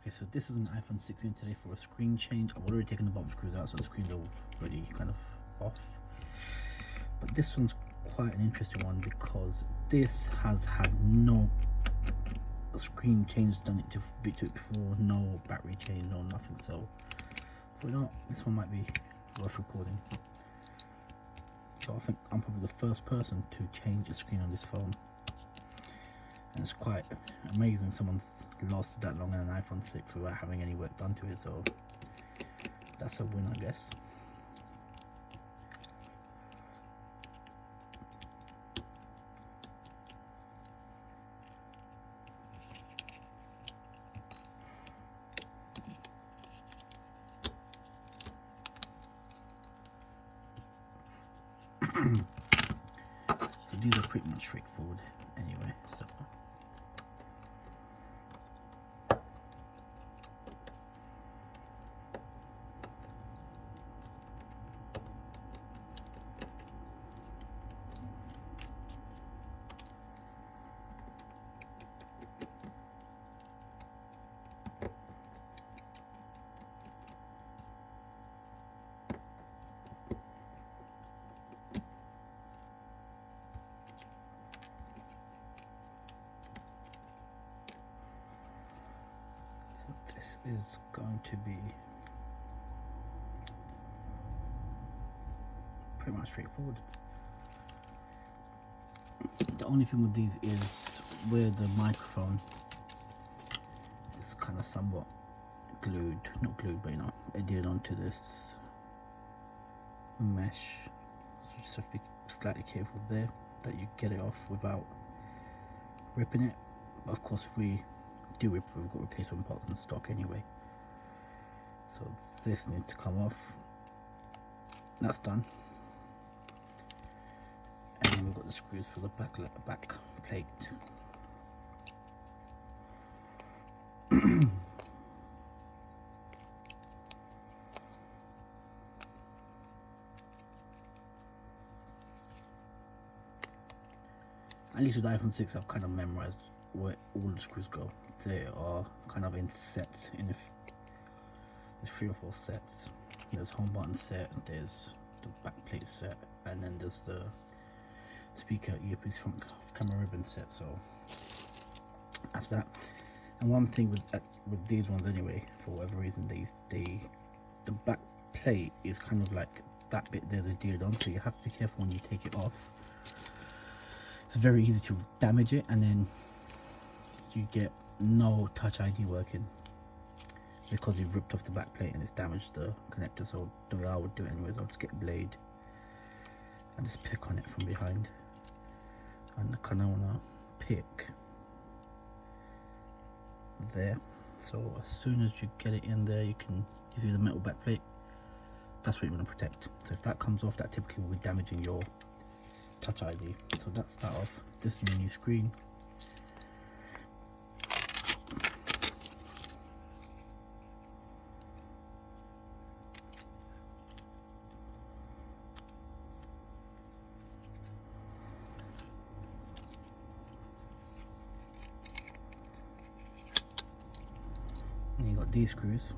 Okay, so this is an iPhone 16 today for a screen change. I've already taken the bottom screws out, so the screens are already kind of off. But this one's quite an interesting one because this has had no screen change done to it before, no battery change, no nothing. So for now, this one might be worth recording. So I think I'm probably the first person to change a screen on this phone. And it's quite amazing someone's lasted that long in an iPhone 6 without having any work done to it, so that's a win, I guess. So these are pretty much straightforward anyway, so is going to be pretty much straightforward. The only thing with these is where the microphone is kind of somewhat glued, not glued, but you know, adhered onto this mesh. So you just have to be slightly careful there that you get it off without ripping it. But of course, if we do rip, we've got replacement parts in stock anyway. So this needs to come off. That's done. And then we've got the screws for the back plate. At least with the iPhone 6, I've kind of memorized where all the screws go. They are kind of in sets. There's 3 or 4 sets. There's home button set, there's the back plate set, and then there's the speaker earpiece front camera ribbon set. So that's that. And one thing with these ones anyway, for whatever reason, the back plate is kind of like that bit there's adhered on, so you have to be careful when you take it off. It's very easy to damage it, and then you get no Touch ID working because you've ripped off the back plate and it's damaged the connector. So the way I would do it anyways, I'll just get a blade and just pick on it from behind, and I kind of want to pick there. So as soon as you get it in there, you see the metal back plate, that's what you want to protect. So if that comes off, that typically will be damaging your Touch ID. So that's that off. This is a new screen. And you got these screws,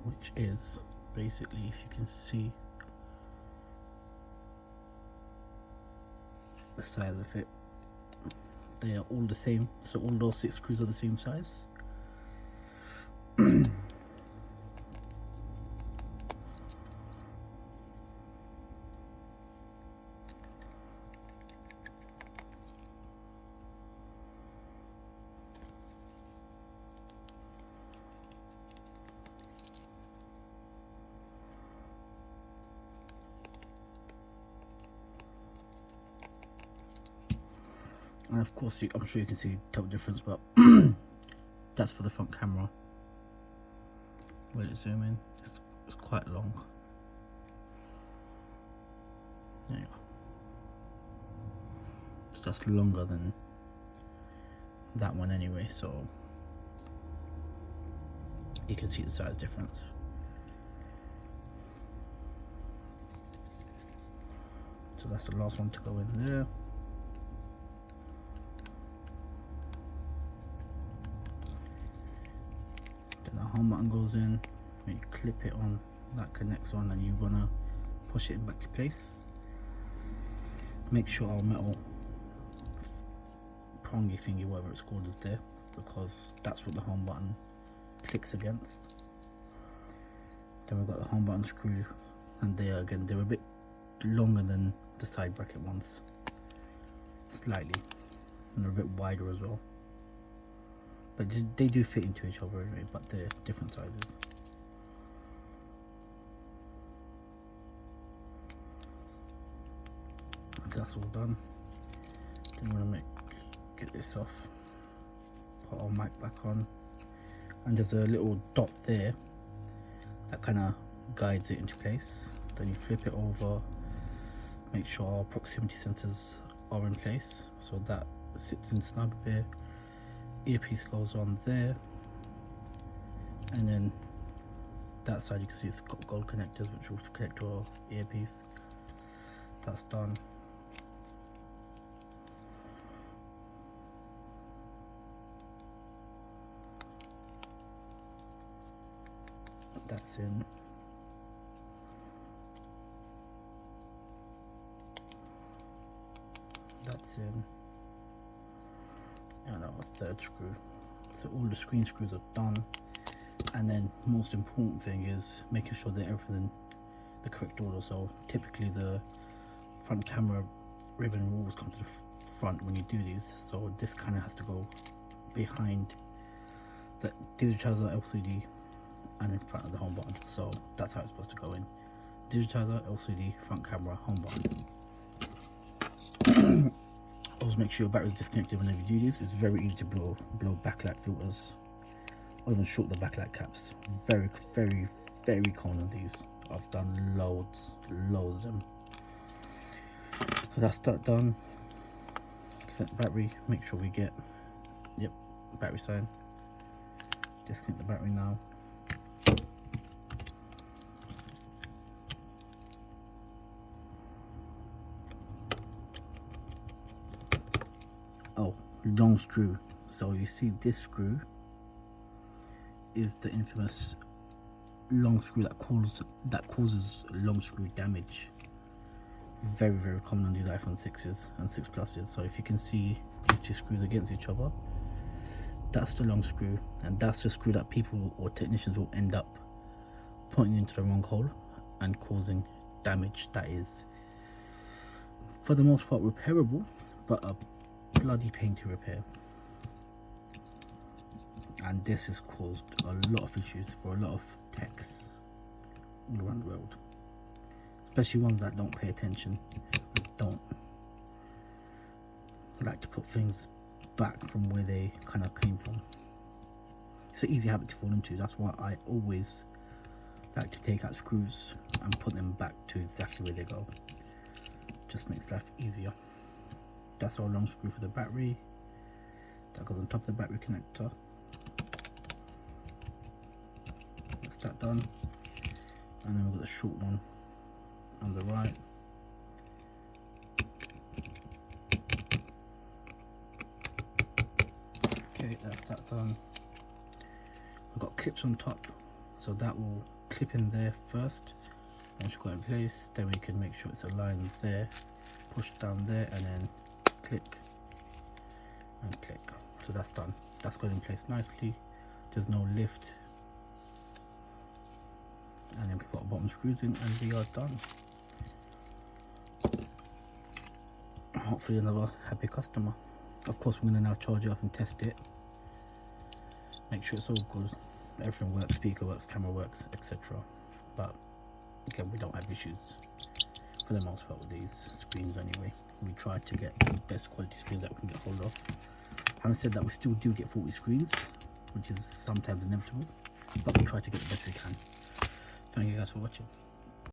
which is basically, if you can see the size of it, they are all the same. So all those 6 screws are the same size. And of course, I'm sure you can see total difference, but that's for the front camera. Will it zoom in? It's quite long. There you go. It's just longer than that one anyway, so you can see the size difference. So that's the last one to go in there. home button goes in, when you clip it on, that connects on, and you wanna push it back to place. Make sure our metal prongy thingy, whatever it's called, is there, because that's what the home button clicks against. Then we've got the home button screw, and they again, they're a bit longer than the side bracket ones, slightly, and they're a bit wider as well, but they do fit into each other anyway, but they're different sizes. So that's all done. Then we're gonna get this off, put our mic back on, and there's a little dot there that kind of guides it into place. Then you flip it over, make sure our proximity sensors are in place, so that sits in snug there. Earpiece goes on there, and then that side you can see it's got gold connectors which will connect to our earpiece. That's done. That's in. That's in. And our third screw. So all the screen screws are done, and then most important thing is making sure that everything the correct order. So typically the front camera ribbon will always come to the front when you do these, so this kind of has to go behind the digitizer LCD and in front of the home button. So that's how it's supposed to go in: digitizer, LCD, front camera, home button. Always make sure your battery is disconnected whenever you do this. It's very easy to blow backlight filters or even short the backlight caps. Very common on these. I've done loads of them. So that's that done. Connect the battery, make sure we get, yep, battery sign. Disconnect the battery now. Oh, long screw. So you see this screw is the infamous long screw that causes long screw damage. Very common on these iPhone 6s and 6 Pluses. So if you can see these two screws against each other, that's the long screw, and that's the screw that people or technicians will end up putting into the wrong hole and causing damage that is for the most part repairable, but a bloody pain to repair. And this has caused a lot of issues for a lot of techs all around the world, especially ones that don't pay attention, don't like to put things back from where they kind of came from. It's an easy habit to fall into. That's why I always like to take out screws and put them back to exactly where they go. Just makes life easier. That's our long screw for the battery. That goes on top of the battery connector. That's that done. And then we've got the short one on the right. Okay, that's that done. We've got clips on top, so that will clip in there first. Once you've got it in place, then we can make sure it's aligned there, push down there, and then click and click. So that's done. That's going in place nicely. There's no lift, and then we put our bottom screws in and we are done. Hopefully another happy customer. Of course we're going to now charge it up and test it, make sure it's all good, everything works, speaker works, camera works, etc. But again, we don't have issues for the most part with these screens anyway. We try to get the best quality screens that we can get hold of. Having said that, we still do get faulty screens, which is sometimes inevitable, but we try to get the best we can. Thank you guys for watching.